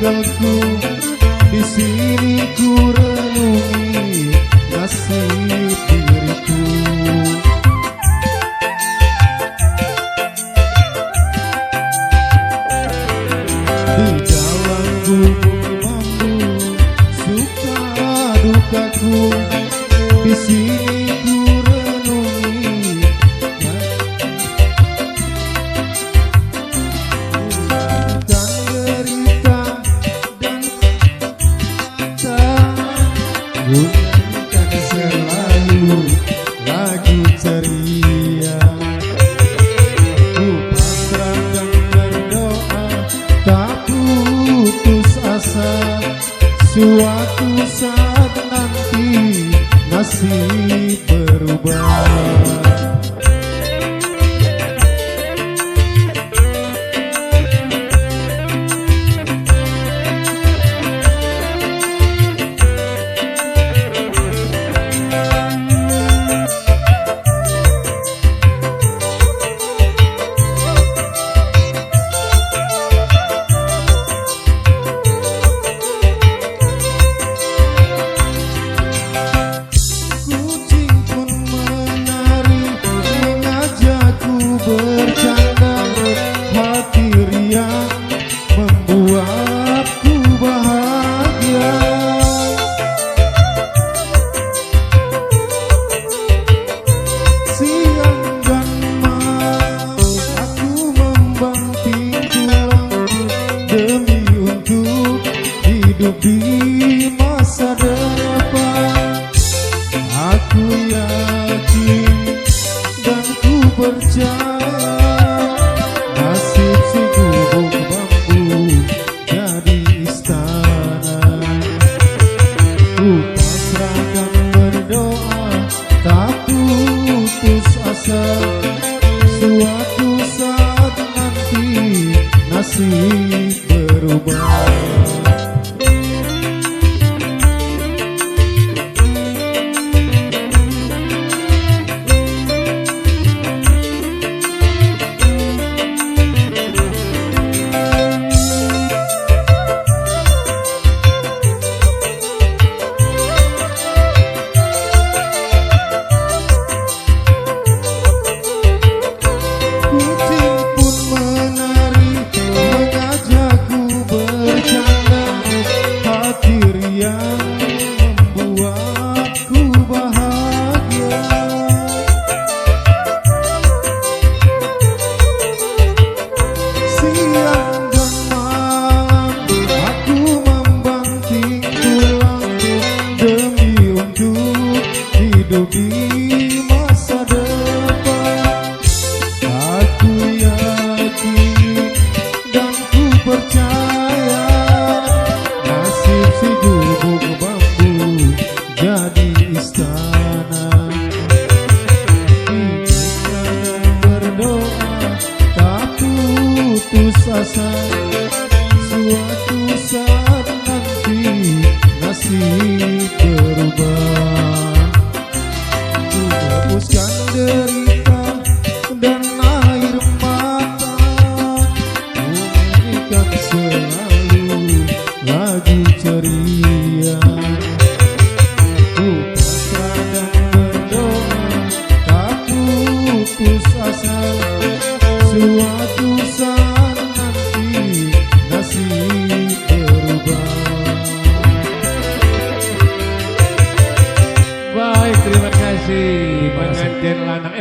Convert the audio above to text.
tinggalku, di sini ku renungi nasib diriku. Di dalam gubuk bambu suka dukaku, di sini ku renungi dan derita dan bunyikan selalu lagu ceria. Ku pasrah dan berdoa, tak putus asa, suatu saat nanti nasib berubah. Bercanda, hati riang membuatku bahagia. Siang dan malam aku membanting tulang demi untuk hidup di masa depan. Aku yakin dan ku percaya nasib si gubuk bambu jadi istana. Ku pasrah dan berdoa, tak putus asa, suatu saat nanti nasib berubah. Membuatku bahagia. Siang dan malam aku membanting tulang demi untuk hidup di masa depan. Aku yakin dan ku percaya nasib si gubuk bambu jadi istana. Kita dan berdoa, tak putus asa, suatu saat nanti nasib berubah. Ku hapuskan derita dan air mata, bunyikan selalu lagu ceria. Ku pasrah dan berdoa, tak putus asa, suatu saat nanti nasib berubah. Baik, terima kasih pengantin lanang